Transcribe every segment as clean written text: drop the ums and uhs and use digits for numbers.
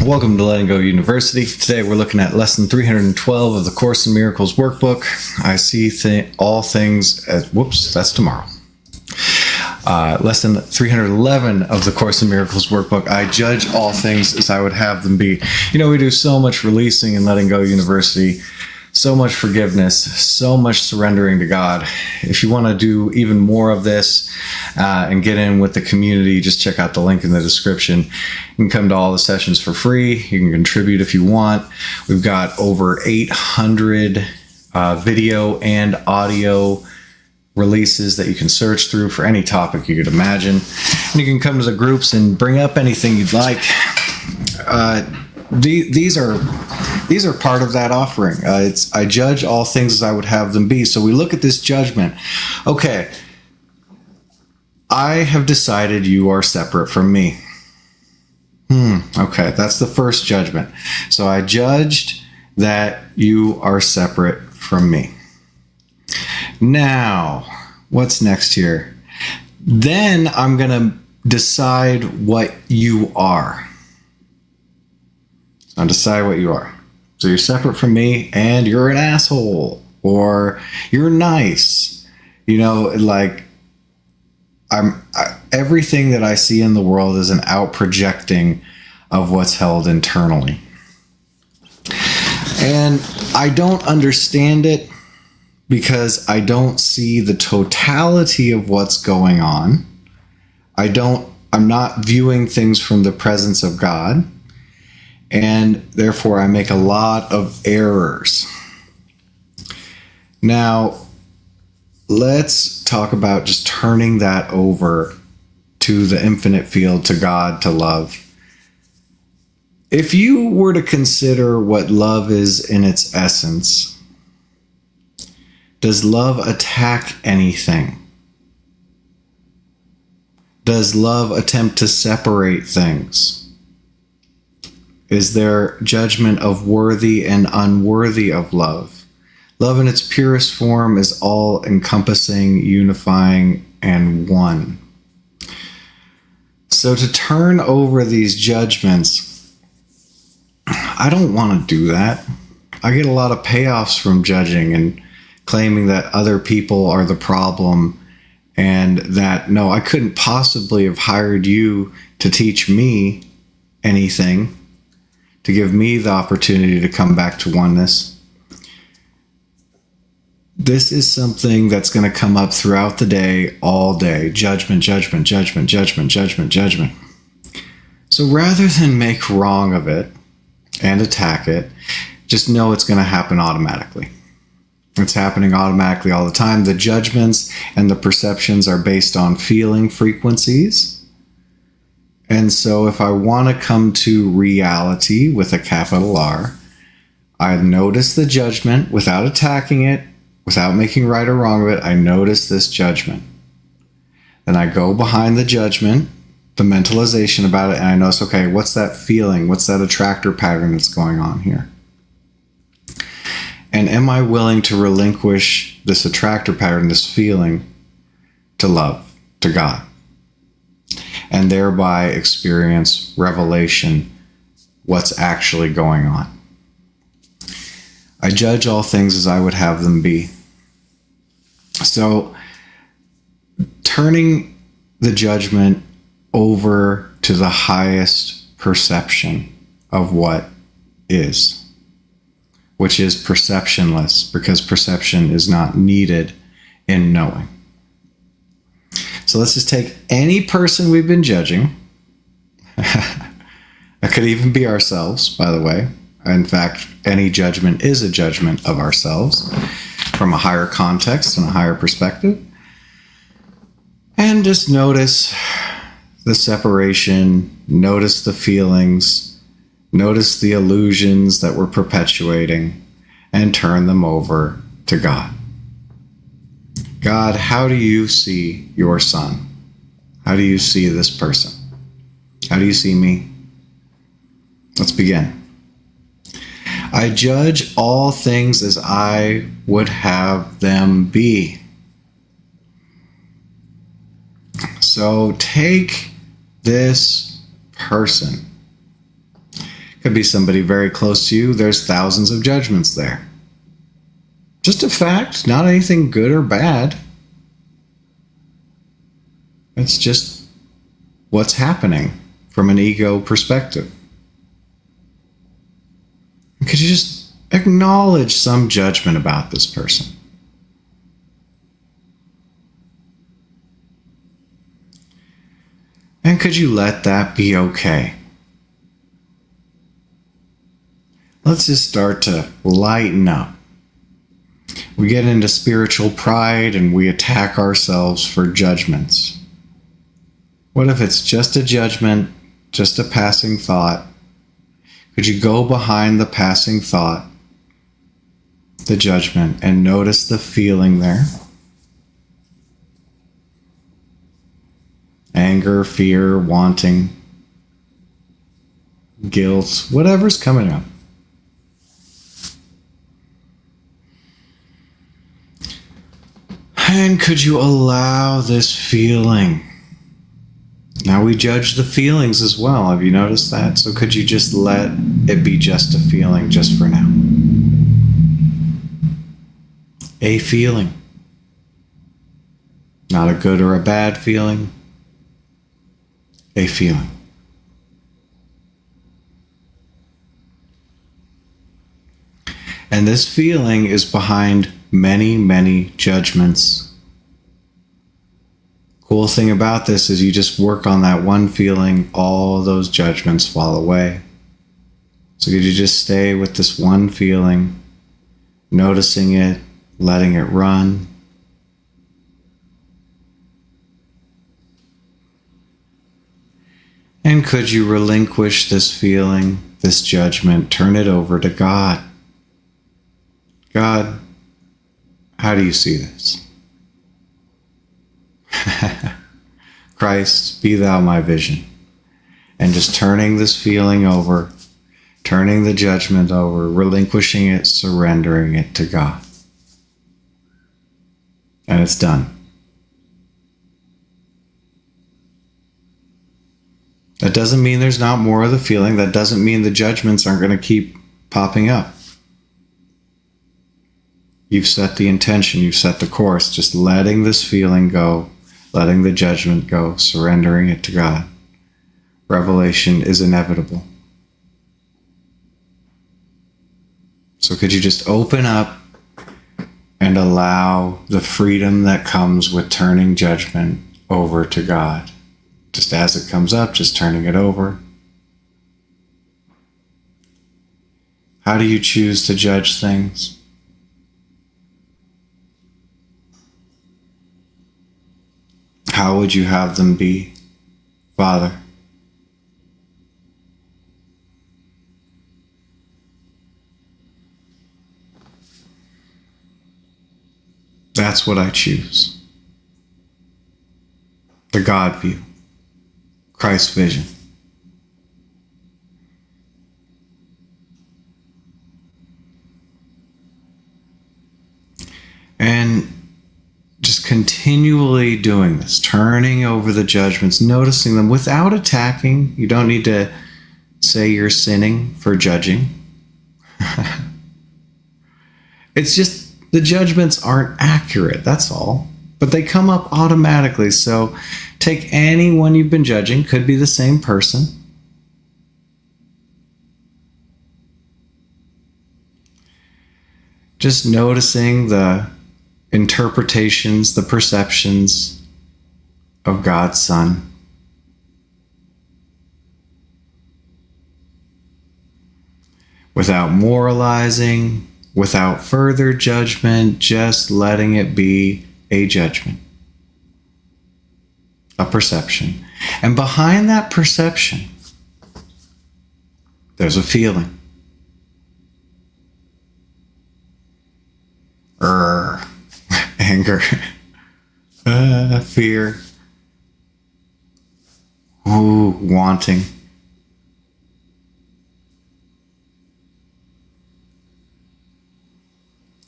Welcome to Letting Go University. Today we're looking at lesson 312 of the Course in Miracles workbook. I see all things as, that's tomorrow. Lesson 311 of the Course in Miracles workbook. I judge all things as I would have them be. You know, we do so much releasing in Letting Go University, so much forgiveness, so much surrendering to God. If you want to do even more of this and get in with the community, just check out the link in the description. You can come to all the sessions for free. You can contribute if you want. We've got over 800 video and audio releases that you can search through for any topic you could imagine. And you can come to the groups and bring up anything you'd like. These are part of that offering. I judge all things as I would have them be. So we look at this judgment. Okay, I have decided you are separate from me. Okay, that's the first judgment. So I judged that you are separate from me. Now, what's next here? Then I'm going to decide what you are. So I'll decide what you are. So you're separate from me and you're an asshole or you're nice. You know, like everything that I see in the world is an out projecting of what's held internally. And I don't understand it because I don't see the totality of what's going on. I'm not viewing things from the presence of God. And therefore, I make a lot of errors. Now, let's talk about just turning that over to the infinite field, to God, to love. If you were to consider what love is in its essence, does love attack anything? Does love attempt to separate things? Is there judgment of worthy and unworthy of love? Love in its purest form is all-encompassing, unifying, and one. So to turn over these judgments, I don't want to do that. I get a lot of payoffs from judging and claiming that other people are the problem and that, no, I couldn't possibly have hired you to teach me anything, to give me the opportunity to come back to oneness. This is something that's going to come up throughout the day, all day. Judgment, judgment, judgment, judgment, judgment, judgment. So rather than make wrong of it and attack it, just know it's going to happen automatically. It's happening automatically all the time. The judgments and the perceptions are based on feeling frequencies. And so if I want to come to reality with a capital R, I notice the judgment without attacking it, without making right or wrong of it. I notice this judgment. Then I go behind the judgment, the mentalization about it, and I notice, okay, what's that feeling? What's that attractor pattern that's going on here? And am I willing to relinquish this attractor pattern, this feeling, to love, to God? And thereby experience revelation, what's actually going on. I judge all things as I would have them be. So, turning the judgment over to the highest perception of what is, which is perceptionless, because perception is not needed in knowing. So let's just take any person we've been judging. That could even be ourselves, by the way. In fact, any judgment is a judgment of ourselves from a higher context and a higher perspective. And just notice the separation, notice the feelings, notice the illusions that we're perpetuating, and turn them over to God. God, how do you see your son? How do you see this person? How do you see me? Let's begin. I judge all things as I would have them be. So take this person, Could be somebody very close to you. There's thousands of judgments there. Just a fact, not anything good or bad. It's just what's happening from an ego perspective. Could you just acknowledge some judgment about this person? And could you let that be okay? Let's just start to lighten up. We get into spiritual pride and we attack ourselves for judgments. What if it's just a judgment, just a passing thought? Could you go behind the passing thought, the judgment, and notice the feeling there? Anger, fear, wanting, guilt, whatever's coming up. And could you allow this feeling? Now we judge the feelings as well. Have you noticed that? So could you just let it be just a feeling just for now? A feeling. Not a good or a bad feeling. A feeling. And this feeling is behind many, many judgments. Cool thing about this is you just work on that one feeling, all those judgments fall away. So could you just stay with this one feeling, noticing it, letting it run? And could you relinquish this feeling, this judgment, turn it over to God? God, how do you see this? Christ, be thou my vision. And just turning this feeling over, turning the judgment over, relinquishing it, surrendering it to God. And it's done. That doesn't mean there's not more of the feeling. That doesn't mean the judgments aren't going to keep popping up. You've set the intention, you've set the course, just letting this feeling go, letting the judgment go, surrendering it to God. Revelation is inevitable. So could you just open up and allow the freedom that comes with turning judgment over to God? Just as it comes up, just turning it over. How do you choose to judge things? How would you have them be, Father? That's what I choose. The God view. Christ's vision. And just continually doing this, turning over the judgments, noticing them without attacking. You don't need to say you're sinning for judging. It's just the judgments aren't accurate, that's all. But they come up automatically. So take anyone you've been judging, could be the same person. Just noticing the interpretations, the perceptions of God's Son. Without moralizing, without further judgment, just letting it be a judgment, a perception. And behind that perception, there's a feeling. Anger, fear, wanting.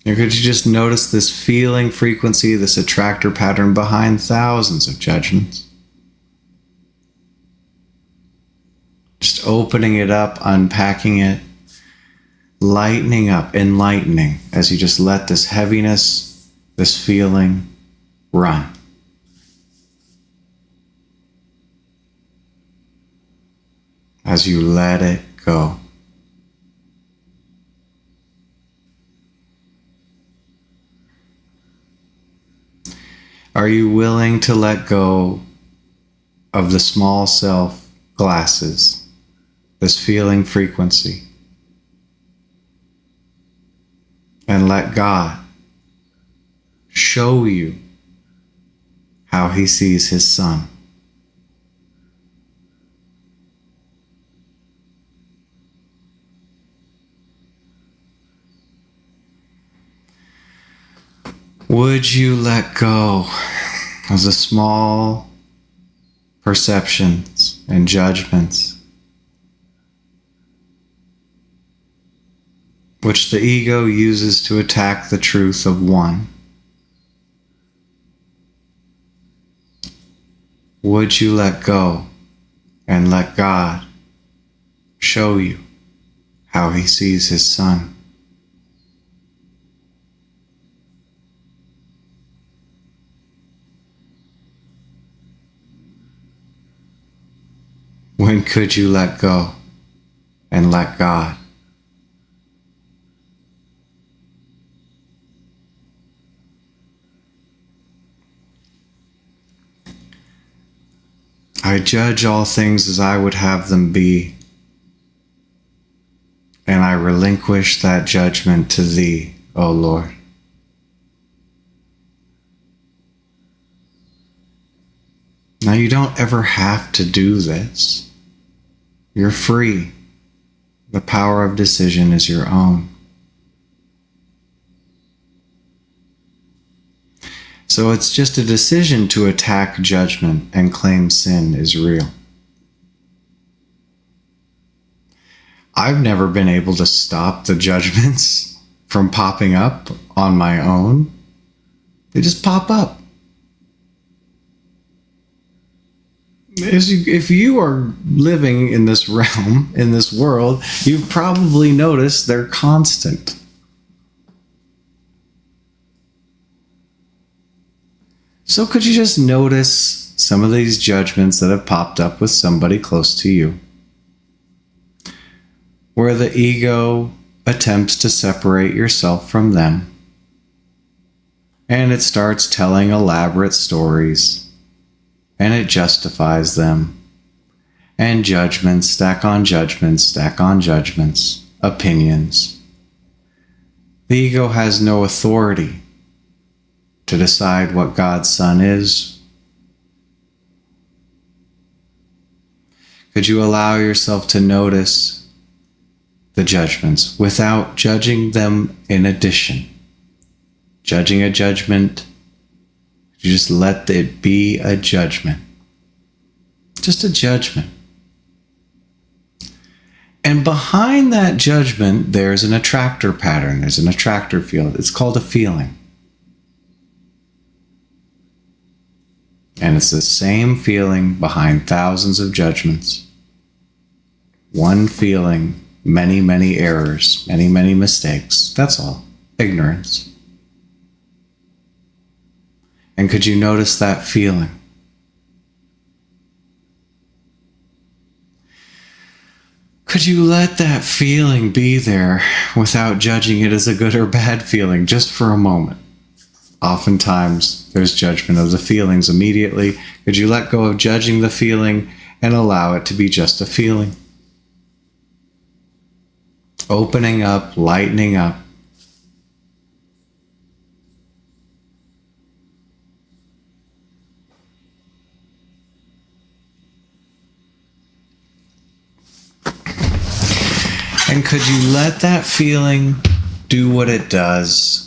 Or could you just notice this feeling frequency, this attractor pattern behind thousands of judgments? Just opening it up, unpacking it, lightening up, enlightening as you just let this heaviness, this feeling run. As you let it go. Are you willing to let go of the small self glasses, this feeling frequency, and let God show you how He sees His Son? Would you let go of the small perceptions and judgments which the ego uses to attack the truth of one? Would you let go and let God show you how He sees His Son? When could you let go and let God? I judge all things as I would have them be, and I relinquish that judgment to Thee, O Lord. Now, you don't ever have to do this. You're free. The power of decision is your own. So it's just a decision to attack judgment and claim sin is real. I've never been able to stop the judgments from popping up on my own. They just pop up. If you are living in this realm, in this world, you've probably noticed they're constant. So could you just notice some of these judgments that have popped up with somebody close to you, where the ego attempts to separate yourself from them, and it starts telling elaborate stories, and it justifies them, and judgments stack on judgments, stack on judgments, opinions. The ego has no authority to decide what God's Son is. Could you allow yourself to notice the judgments without judging them in addition? Judging a judgment, you just let it be a judgment. Just a judgment. And behind that judgment, there's an attractor pattern. There's an attractor field. It's called a feeling. And it's the same feeling behind thousands of judgments. One feeling, many, many errors, many, many mistakes. That's all. Ignorance. And could you notice that feeling? Could you let that feeling be there without judging it as a good or bad feeling, just for a moment? Oftentimes, there's judgment of the feelings immediately. Could you let go of judging the feeling and allow it to be just a feeling? Opening up, lightening up. And could you let that feeling do what it does?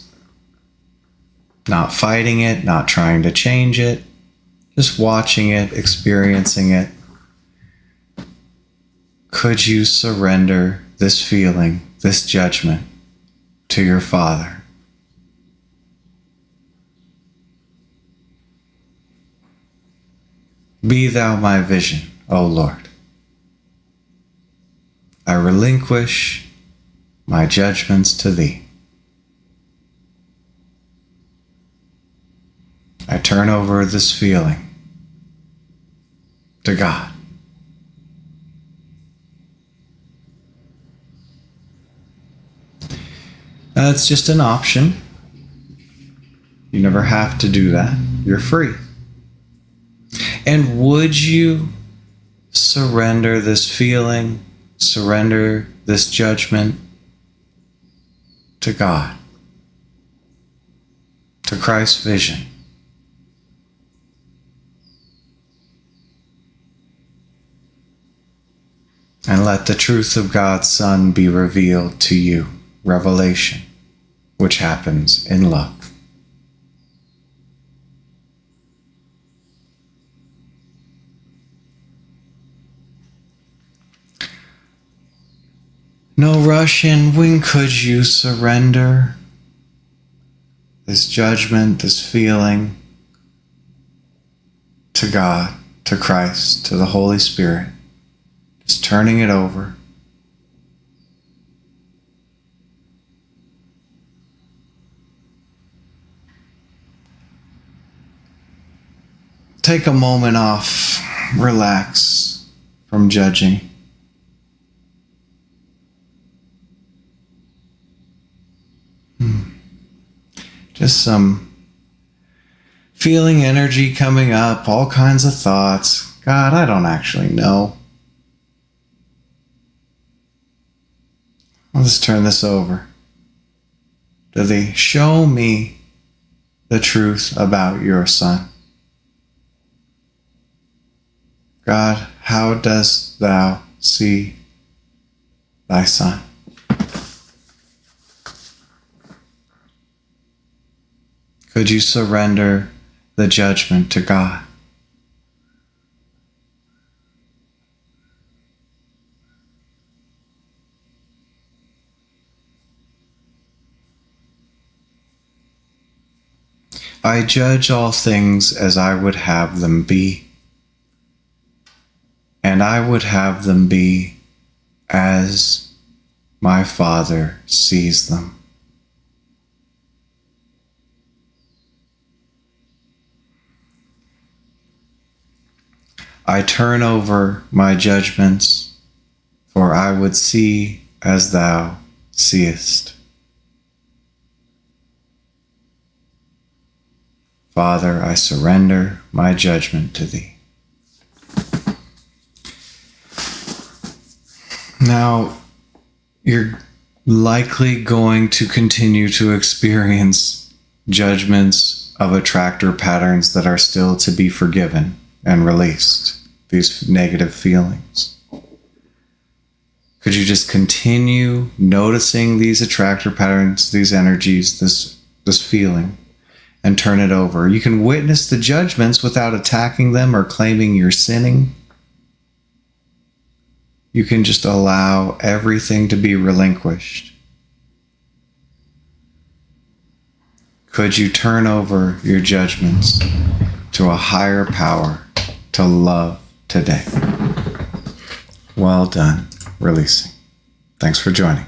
Not fighting it, not trying to change it, just watching it, experiencing it. Could you surrender this feeling, this judgment, to your Father? Be thou my vision, O Lord. I relinquish my judgments to thee. I turn over this feeling to God. That's just an option. You never have to do that. You're free. And would you surrender this feeling, surrender this judgment to God, to Christ's vision? And let the truth of God's Son be revealed to you. Revelation, which happens in love. No rush in. When could you surrender this judgment, this feeling to God, to Christ, to the Holy Spirit? Just turning it over. Take a moment off, relax from judging. Just some feeling energy coming up, all kinds of thoughts. God, I don't actually know. I'll just turn this over to thee. Show me the truth about your Son. God, how dost thou see thy Son? Could you surrender the judgment to God? I judge all things as I would have them be. And I would have them be as my Father sees them. I turn over my judgments, for I would see as thou seest. Father, I surrender my judgment to thee. Now, you're likely going to continue to experience judgments of attractor patterns that are still to be forgiven and released, these negative feelings. Could you just continue noticing these attractor patterns, these energies, this feeling, and turn it over? You can witness the judgments without attacking them or claiming you're sinning. You can just allow everything to be relinquished. Could you turn over your judgments to a higher power to love today? Well done, releasing. Thanks for joining.